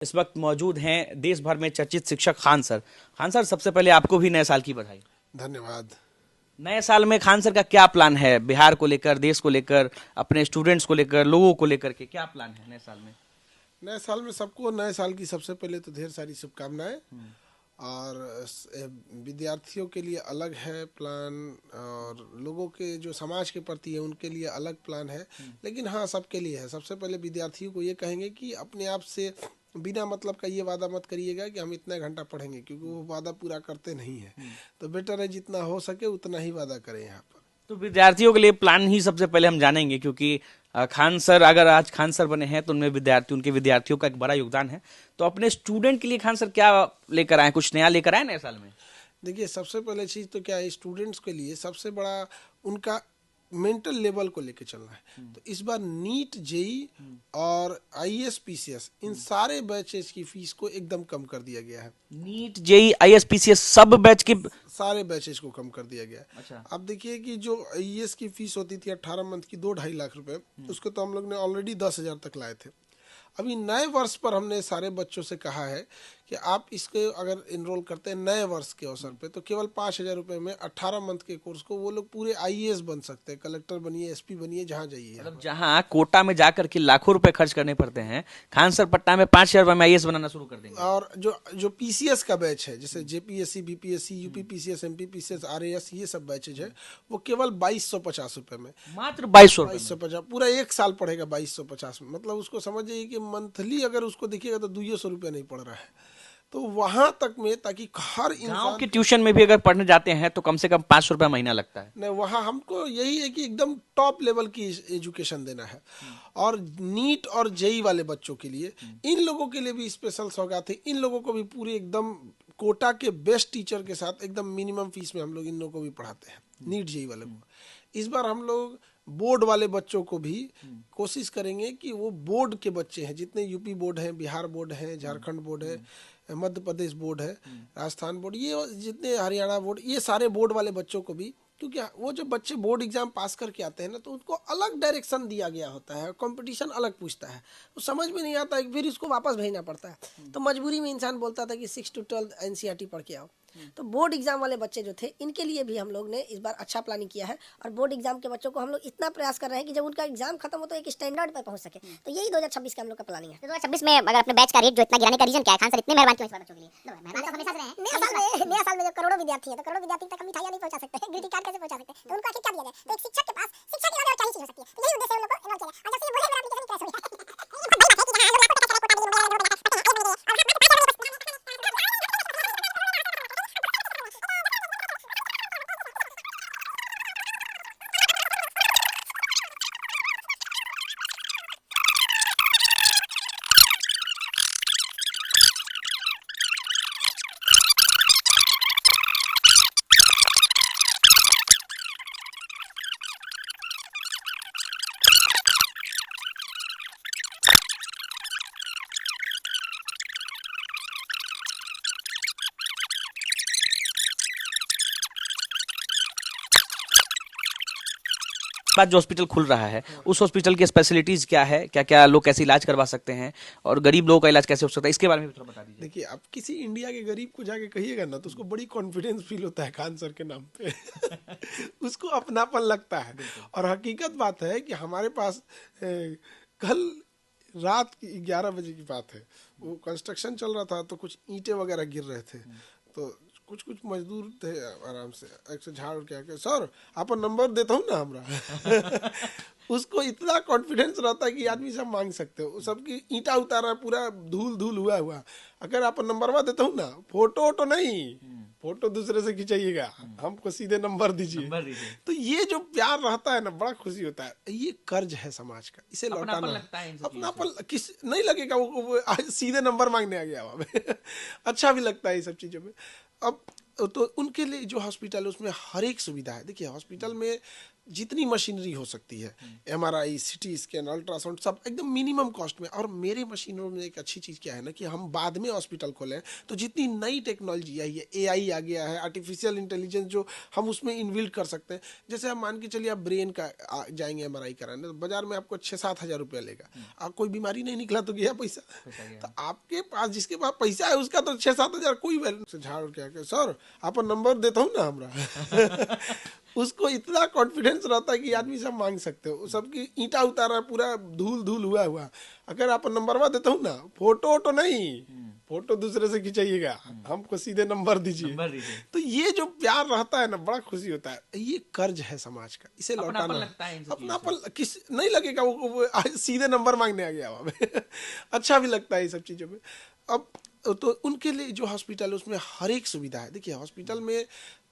इस वक्त मौजूद हैं देश भर में चर्चित शिक्षक खान सर। खान सर, सबसे पहले आपको भी नए साल की बधाई। धन्यवाद। नए साल में खान सर का क्या प्लान है, बिहार को लेकर, देश को लेकर, अपने स्टूडेंट्स को लेकर, लोगों को लेकर के क्या प्लान है नए साल में? नए साल में सबको नए साल की सबसे पहले तो ढेर सारी शुभकामनाएं। और विद्यार्थियों के लिए अलग है प्लान, और लोगों के जो समाज के प्रति है उनके लिए अलग प्लान है। लेकिन हाँ, सबके लिए है। सबसे पहले विद्यार्थियों को ये कहेंगे कि अपने आप से बिना मतलब का ये वादा मत करिएगा कि हम इतना घंटा पढ़ेंगे, क्योंकि वो वादा पूरा करते नहीं है। तो बेटर है जितना हो सके उतना ही वादा करें यहाँ पर। तो विद्यार्थियों के लिए प्लान ही सबसे पहले हम जानेंगे, क्योंकि खान सर अगर आज खान सर बने हैं तो उनमें उनके विद्यार्थियों का एक बड़ा योगदान है। तो अपने स्टूडेंट के लिए खान सर क्या लेकर आए, कुछ नया लेकर आए नए साल में? देखिए, सबसे पहले चीज़ तो क्या है, स्टूडेंट्स के लिए सबसे बड़ा उनका मेंटल लेवल को लेके चलना है। तो इस बार नीट, जेई और आईएएस पीसीएस इन सारे बैचेस की फीस को एकदम कम कर दिया गया है। नीट, जेई, आईएएस, पीसीएस सब बैच की? सारे बैचेस को कम कर दिया गया है। अच्छा। अब देखिए कि जो आईएएस की फीस होती थी 18 मंथ की 2-2.5 लाख रुपए, उसको तो हम लोग ने ऑलरेडी 10,000 तक लाए थे। अभी नए वर्ष पर हमने सारे बच्चों से कहा है कि आप इसके अगर इनरोल करते हैं नए वर्ष के अवसर पे, तो केवल 5,000 रुपये में 18 मंथ के कोर्स को वो लोग पूरे आईएएस बन सकते हैं। कलेक्टर बनिए, एसपी बनिए, जहाँ जाइए। मतलब जहाँ कोटा में जाकर के लाखों रुपए खर्च करने पड़ते हैं, खान सर पटना में 5,000 रुपए में आईएएस बनाना शुरू कर देंगे। और जो जो पीसीएस का बैच है, जैसे JPSC, BPSC, UP PCS, MP PCS, RAS, ये सब बैचेज है, वो केवल 2,250 रुपये में। मात्र 2200 रुपए में? 2,250 पूरा एक साल पढ़ेगा 2,250 में। मतलब उसको समझिए कि मंथली अगर उसको देखिएगा तो 200 रुपया नहीं पड़ रहा है। तो वहां तक में, ताकि हर गांव इंसान की ट्यूशन में भी अगर पढ़ने जाते हैं तो कम से कम 500 रुपया महीना लगता है। नहीं, वहाँ हमको यही है कि एकदम टॉप लेवल की एजुकेशन देना है। और नीट और जेई वाले बच्चों के लिए, इन लोगों के लिए भी स्पेशल सौगात है। इन लोगों को भी पूरी एकदम कोटा के बेस्ट टीचर के साथ एकदम मिनिमम फीस में हम लोग इन लोगों को भी पढ़ाते हैं, नीट जेई वाले को। इस बार हम लोग बोर्ड वाले बच्चों को भी कोशिश करेंगे कि वो बोर्ड के बच्चे हैं, जितने यूपी बोर्ड हैं, बिहार बोर्ड है, झारखंड बोर्ड है, मध्य प्रदेश बोर्ड है, राजस्थान बोर्ड, ये जितने हरियाणा बोर्ड, ये सारे बोर्ड वाले बच्चों को भी, क्योंकि वो जब बच्चे बोर्ड एग्जाम पास करके आते हैं ना, तो उनको अलग डायरेक्शन दिया गया होता है, कंपटीशन अलग पूछता है, तो समझ में नहीं आता है, फिर इसको वापस भेजना पड़ता है। तो मजबूरी में इंसान बोलता था कि 6 to 12 एनसीईआरटी पढ़ के आओ। तो बोर्ड एग्जाम वाले बच्चे जो थे, इनके लिए भी हम लोग ने इस बार अच्छा प्लानिंग किया है। और बोर्ड एग्जाम के बच्चों को हम लोग इतना प्रयास कर रहे हैं कि जब उनका एग्जाम खत्म हो तो एक स्टैंडर्ड पर पहुंच सके। तो यही 2026 का हम लोग का प्लानिंग है। 2026 में अगर अपने बैच का रेट जो इतना गिराने का रीजन क्या है? खान सर इतने मेहरबान क्यों हैं इस बार बच्चों के लिए? मेहरबान तो हमेशा से रहे हैं। नया साल में जब करोड़ों विद्यार्थी है, तो करोड़ों विद्यार्थी तक हम मिठाइयां नहीं पहुंचा सकते हैं, ग्रीटिंग कार्ड कैसे पहुंचा सकते हैं? तो उनको आखिर क्या दिया जाए? तो एक शिक्षक के पास शिक्षा के अलावा और क्या ही चीज हो सकती है? तो यही उद्देश्य है उन लोगों को इन्वॉल्व किया। और जब से ये बोले मेरा एप्लीकेशन क्रैश हो बाद जो हॉस्पिटल खुल रहा है, उस हॉस्पिटल की स्पेशलिटीज क्या है, क्या क्या लोग कैसे इलाज करवा सकते हैं, और गरीब लोगों का इलाज कैसे हो सकता है, इसके बारे में भी थोड़ा बता दीजिए। देखिए, आप किसी इंडिया के गरीब को जाके कहिएगा ना, तो उसको बड़ी कॉन्फिडेंस फील होता है खान सर के नाम पे। उसको अपनापन लगता है। और हकीकत बात है कि हमारे पास कल रात की 11 बजे की बात है, वो कंस्ट्रक्शन चल रहा था, तो कुछ ईंटें वगैरह गिर रहे थे। तो कुछ कुछ मजदूर थे, आराम से एक से झाड़ के आके, सर आप नंबर देता हूँ ना हमरा। उसको इतना कॉन्फिडेंस रहता है कि आदमी सब मांग सकते हो। सबकी ईंटा उतारा है, पूरा धूल धूल हुआ हुआ, अगर आप नंबरवा देता हूँ ना, फोटो वोटो नहीं, फोटो दूसरे से खिंचाइएगा, हमको सीधे नंबर दीजिए। तो ये जो प्यार रहता है ना, बड़ा खुशी होता है। ये कर्ज है समाज का, इसे लौटाना लगता है। अपनापन किस नहीं लगेगा, वो सीधे नंबर मांगने आ गया वहाँ। अच्छा भी लगता है ये सब चीज़ों में। अब तो उनके लिए जो हॉस्पिटल है उसमें हर एक सुविधा है। देखिए, हॉस्पिटल में जितनी मशीनरी हो सकती है, MRI, CT स्कैन, अल्ट्रासाउंड, सब एकदम मिनिमम कॉस्ट में। और मेरे मशीनों में एक अच्छी चीज़ क्या है ना कि हम बाद में हॉस्पिटल खोलें तो जितनी नई टेक्नोलॉजी आई है, AI आ गया है, आर्टिफिशियल इंटेलिजेंस, जो हम उसमें इनबिल्ट कर सकते हैं। जैसे हम मान के चलिए आप ब्रेन का जाएंगे MRI कराने, तो बाजार में आपको 6-7 हज़ार रुपया लेगा। आप कोई बीमारी नहीं निकला तो गया पैसा। तो आपके पास, जिसके पास पैसा है उसका तो 6-7 हज़ार कोई वैल्यू से झाड़ क्या के सर आप नंबर देता हूँ ना हमरा उसको इतना कॉन्फिडेंस रहता है कि आदमी सब मांग सकते हो, सबकी ईंटा उतारा है, पूरा धूल धूल हुआ। अगर आप नंबरवा देता हूँ ना, फोटो तो नहीं, फोटो दूसरे से खिंचाइएगा, हमको सीधे नंबर दीजिए। तो ये जो प्यार रहता है ना, बड़ा खुशी होता है। ये कर्ज है समाज का, इसे लौटाना लगता है इन सब अपनापन किस नहीं लगेगा। वो सीधे नंबर मांगने आ गया वहाँ पे अच्छा भी लगता है ये सब चीज़ों में। अब तो उनके लिए जो हॉस्पिटल, उसमें हर एक सुविधा है। देखिए हॉस्पिटल में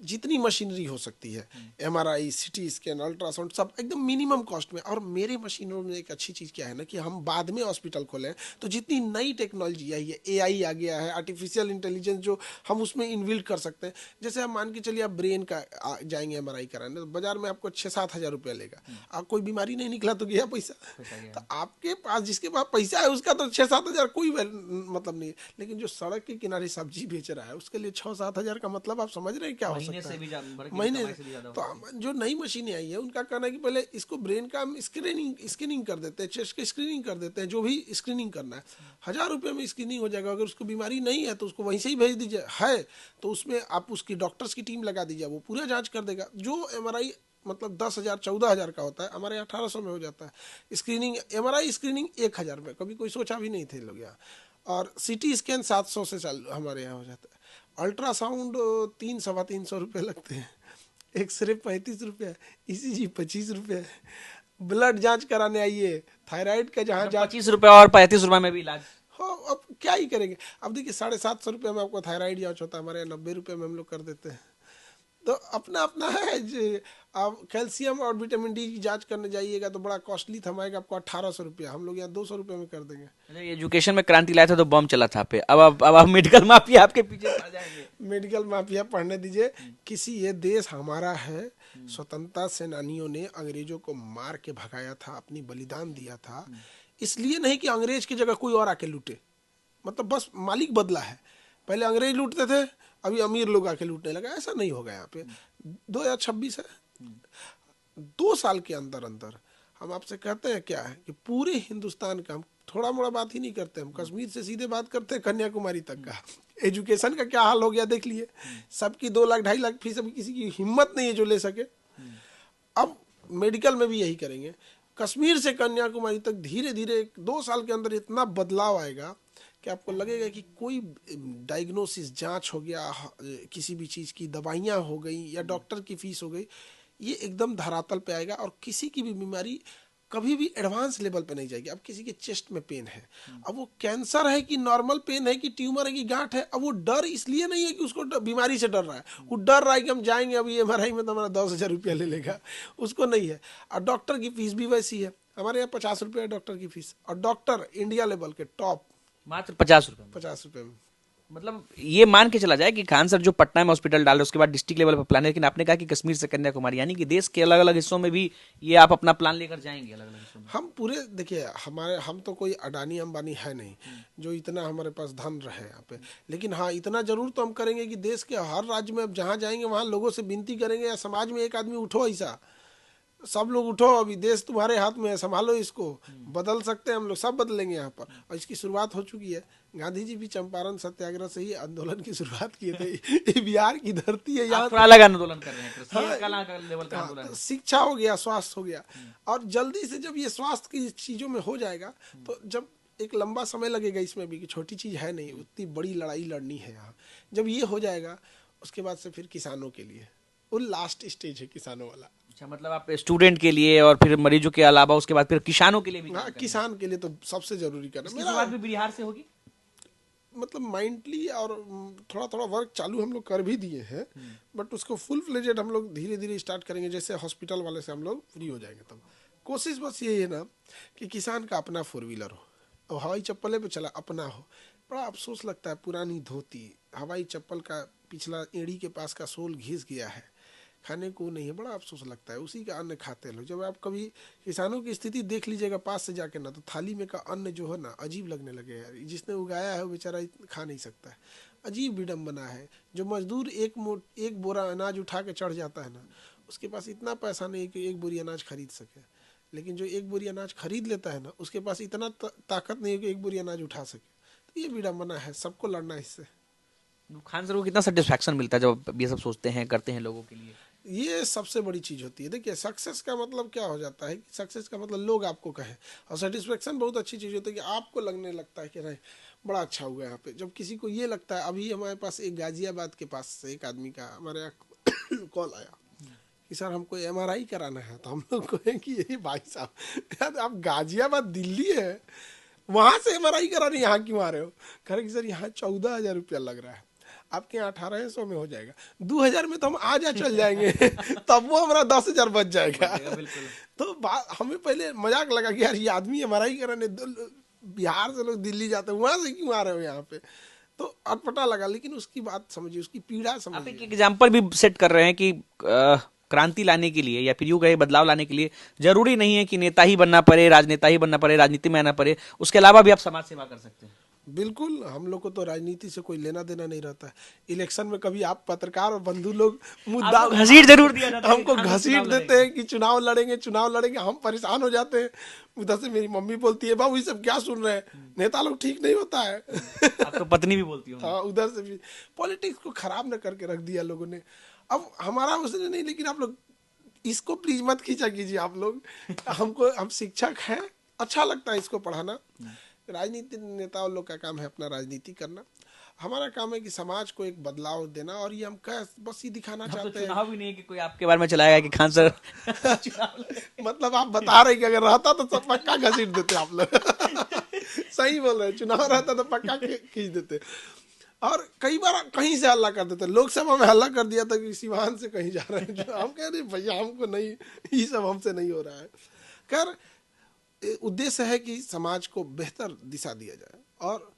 जितनी मशीनरी हो सकती है, MRI, CT स्कैन, अल्ट्रासाउंड, सब एकदम मिनिमम कॉस्ट में। और मेरे मशीनों में एक अच्छी चीज़ क्या है ना कि हम बाद में हॉस्पिटल खोलें तो जितनी नई टेक्नोलॉजी आई है, AI आ गया है, आर्टिफिशियल इंटेलिजेंस, जो हम उसमें इनबिल्ट कर सकते हैं। जैसे हम मान के चलिए आप ब्रेन का जाएंगे MRI कराने, तो बाजार में आपको 6-7 हज़ार रुपया लेगा। आप कोई बीमारी नहीं निकला तो गया पैसा। तो आपके पास, जिसके पास पैसा है उसका तो 6-7 हज़ार कोई मतलब नहीं। लेकिन जो सड़क के किनारे सब्जी बेच रहा है उसके लिए 6-7 हज़ार का मतलब आप समझ रहे हैं क्या हो सकता है महीने। तो जो नई मशीनें आई है उनका कहना है कि पहले इसको ब्रेन का हम स्क्रीनिंग कर देते हैं, चेस्ट की स्क्रीनिंग कर देते हैं, जो भी स्क्रीनिंग करना है 1,000 रुपये में स्क्रीनिंग हो जाएगा। अगर उसको बीमारी नहीं है तो उसको वहीं से ही भेज दीजिए, है तो उसमें आप उसकी डॉक्टर्स की टीम लगा दीजिए, वो पूरा जांच कर देगा। जो MRI मतलब 10,000 14,000 का होता है, हमारे यहाँ 1,800 में हो जाता है। स्क्रीनिंग, MRI स्क्रीनिंग 1,000 में, कभी कोई सोचा भी नहीं थे लोग यहाँ। और CT स्कैन 700 से चालू हमारे यहाँ हो जाता है। अल्ट्रासाउंड 300-325 रुपये लगते हैं। एक्सरे 35 रुपये, ECG 25 रुपये। ब्लड जांच कराने आइए, थायराइड का जहाँ जांच 25 रुपए और 35 रुपए में भी इलाज। हो, अब क्या ही करेंगे। अब देखिए 750 रुपये में आपको थायराइड जांच होता है, हमारे यहाँ 90 रुपये में हम लोग कर देते हैं। तो अपना अपना है जी। आप कैल्शियम और विटामिन D की जांच करने जाइएगा तो बड़ा कॉस्टली थमाएगा आपको 1,800 रुपया, हम लोग यहाँ 200 रुपये में कर देंगे। एजुकेशन में क्रांति लाया था तो बम चला था पे, अब आप मेडिकल माफिया आपके पीछे पड़ जाएंगे। मेडिकल माफिया पढ़ने दीजिए। किसी, ये देश हमारा है, स्वतंत्रता सेनानियों ने अंग्रेजों को मार के भगाया था, अपनी बलिदान दिया था। इसलिए नहीं कि अंग्रेज की जगह कोई और आके लूटे, मतलब बस मालिक बदला है। पहले अंग्रेज लूटते थे, अभी अमीर लोग आके लूटने लगा। ऐसा नहीं होगा यहाँ पे। 2026 है, 2 साल के अंदर अंदर हम आपसे कहते हैं क्या है कि पूरे हिंदुस्तान का, हम थोड़ा मोड़ा बात ही नहीं करते, हम कश्मीर से सीधे बात करते हैं कन्याकुमारी तक का। एजुकेशन का क्या हाल हो गया देख लिए। सबकी 2 लाख 2.5 लाख फीस, अभी किसी की हिम्मत नहीं है जो ले सके। अब मेडिकल में भी यही करेंगे। कश्मीर से कन्याकुमारी तक धीरे धीरे 2 साल के अंदर इतना बदलाव आएगा कि आपको लगेगा कि कोई डायग्नोसिस, जांच हो गया, किसी भी चीज़ की दवाइयाँ हो गई या डॉक्टर की फीस हो गई, ये एकदम धरातल पे आएगा। और किसी की भी बीमारी कभी भी एडवांस लेवल पे नहीं जाएगी। अब किसी के चेस्ट में पेन है, अब वो कैंसर है कि नॉर्मल पेन है कि ट्यूमर है कि गांठ है, अब वो डर इसलिए नहीं है कि उसको बीमारी से डर रहा है, वो डर रहा है कि हम जाएंगे अभी MRI में तो हमारा 10,000 रुपया ले लेगा, उसको नहीं है। और डॉक्टर की फीस भी वैसी है, हमारे यहाँ 50 रुपये है डॉक्टर की फीस। और डॉक्टर इंडिया लेवल के टॉप मात्र 50 रुपए। 50 रुपये में। मतलब ये मान के चला जाए कि खान सर जो पटना में हॉस्पिटल डाले उसके बाद डिस्ट्रिक्ट लेवल पर प्लान है, लेकिन आपने कहा कि कश्मीर से कन्याकुमारी, यानी कि देश के अलग अलग हिस्सों में भी ये आप अपना प्लान लेकर जाएंगे अलग अलग हिस्सों में। हम पूरे, देखिए हम तो कोई अडानी अंबानी है नहीं जो इतना हमारे पास धन रहे यहाँ पे। लेकिन हाँ, इतना जरूर तो हम करेंगे कि देश के हर राज्य में अब जहाँ जाएंगे वहाँ लोगों से विनती करेंगे, या समाज में एक आदमी उठो, ऐसा सब लोग उठो, अभी देश तुम्हारे हाथ में है, संभालो इसको, बदल सकते हैं हम लोग, सब बदलेंगे यहाँ पर। और इसकी शुरुआत हो चुकी है। गांधी जी भी चंपारण सत्याग्रह से ही आंदोलन की शुरुआत किए थे। ये बिहार की धरती है, यहाँ अलग आंदोलन कर रहे हैं, लेवल का आंदोलन। शिक्षा हो गया, स्वास्थ्य हो गया, और जल्दी से जब ये स्वास्थ्य की चीजों में हो जाएगा तो जब एक लंबा समय लगेगा इसमें भी, कि छोटी चीज है नहीं, उतनी बड़ी लड़ाई लड़नी है यहाँ। जब ये हो जाएगा उसके बाद से फिर किसानों के लिए वो लास्ट स्टेज है, किसानों वाला। अच्छा, मतलब आप स्टूडेंट के लिए और फिर मरीजों के अलावा उसके बाद फिर किसानों के लिए भी। हाँ, किसान के लिए तो सबसे जरूरी करना। इसकी शुरुआत भी बिहार से होगी, मतलब माइंडली, और थोड़ा थोड़ा वर्क चालू हम लोग कर भी दिए हैं, बट उसको फुल फ्लेजेड हम लोग धीरे धीरे स्टार्ट करेंगे। जैसे हॉस्पिटल वाले से हम लोग फ्री हो जाएंगे तब कोशिश बस ये है ना कि किसान का अपना 4 व्हीलर हो और हवाई चप्पलें पे चला अपना हो। बड़ा अफसोस लगता है, पुरानी धोती, हवाई चप्पल का पिछला एड़ी के पास का सोल घिस गया है, खाने को नहीं है, बड़ा अफसोस लगता है। उसी का अन्न खाते हैं लोग। जब आप कभी किसानों की स्थिति देख लीजिएगा पास से जाके ना, तो थाली में का अन्न जो है ना अजीब लगने लगे यार। जिसने उगाया है वो बेचारा खा नहीं सकता है। अजीब विडम्बना है। जो मजदूर एक बोरा अनाज उठा के चढ़ जाता है ना, उसके पास इतना पैसा नहीं है कि एक बोरी अनाज खरीद सके। लेकिन जो एक बोरी अनाज खरीद लेता है ना, उसके पास इतना ताकत नहीं है कि एक बोरी अनाज उठा सके। तो ये विडम्बना है, सबको लड़ना है इससे। खान सर को कितना सेटिस्फैक्शन मिलता है जब ये सब सोचते हैं, करते हैं लोगों के लिए? ये सबसे बड़ी चीज़ होती है। देखिए सक्सेस का मतलब क्या हो जाता है कि सक्सेस का मतलब लोग आपको कहें, और सेटिस्फेक्शन बहुत अच्छी चीज़ होती है कि आपको लगने लगता है कि नहीं बड़ा अच्छा हुआ यहाँ पे। जब किसी को ये लगता है, अभी हमारे पास एक गाजियाबाद के पास से एक आदमी का हमारे यहाँ कॉल आया कि सर हमको MRI कराना है। तो हम लोग कहें कि यही भाई साहब आप गाजियाबाद दिल्ली है, वहाँ से MRI कराने यहाँ क्यों आ रहे हो? कह रहे कि सर यहाँ 14,000 रुपया लग रहा है, आपके यहाँ 1800 में हो जाएगा। 2000 में तो हम आज चल जाएंगे तब वो हमारा 10,000 बच जाएगा। तो हमें पहले मजाक लगा कि यार ये आदमी MRI कराने बिहार से लोग दिल्ली जाते हैं, वहाँ से क्यों आ रहे हो यहाँ पे? तो अटपटा लगा। लेकिन उसकी बात समझिए, उसकी पीड़ा समझिए। आप एक एग्जाम्पल भी सेट कर रहे हैं कि क्रांति लाने के लिए या फिर यूं कहे बदलाव लाने के लिए जरूरी नहीं है कि नेता ही बनना पड़े, राजनेता ही बनना पड़े, राजनीति में आना पड़े, उसके अलावा भी आप समाज सेवा कर सकते हैं। बिल्कुल, हम लोग को तो राजनीति से कोई लेना देना नहीं रहता है। इलेक्शन में कभी आप पत्रकार और बंधु लोग मुद्दा घसीट जरूर दिया जाता है, हमको घसीट देते हैं कि चुनाव लड़ेंगे। हम परेशान हो जाते हैं। उधर से मेरी मम्मी बोलती है बाबू ये सब क्या सुन रहे हैं, नेता लोग ठीक नहीं होता है। आपको पत्नी भी बोलती है? हाँ, उधर से भी पॉलिटिक्स को खराब न करके रख दिया लोगों ने। अब हमारा उसने नहीं, लेकिन आप लोग इसको प्लीज मत खींचा कीजिए। आप लोग हम शिक्षक हैं, अच्छा लगता है इसको पढ़ाना। राजनीति नेताओं लोग का काम है अपना राजनीति करना। हमारा काम है कि समाज को एक बदलाव देना, और ये हम बस ये दिखाना चाहते हैं। चुनाव भी नहीं है कि कोई आपके बारे में चलाएगा कि खान सर मतलब आप बता रहे कि अगर रहता तो सब पक्का घसीट देते आप लोग। सही बोल रहे हैं, चुनाव रहता तो पक्का खींच देते। और कई बार कहीं से हल्ला कर देते। लोकसभा में हल्ला कर दिया था कि सिवान से कहीं जा रहे हैं। हम कह रहे भैया हमको नहीं, ये सब हमसे नहीं हो रहा है। खैर उद्देश्य है कि समाज को बेहतर दिशा दिया जाए, और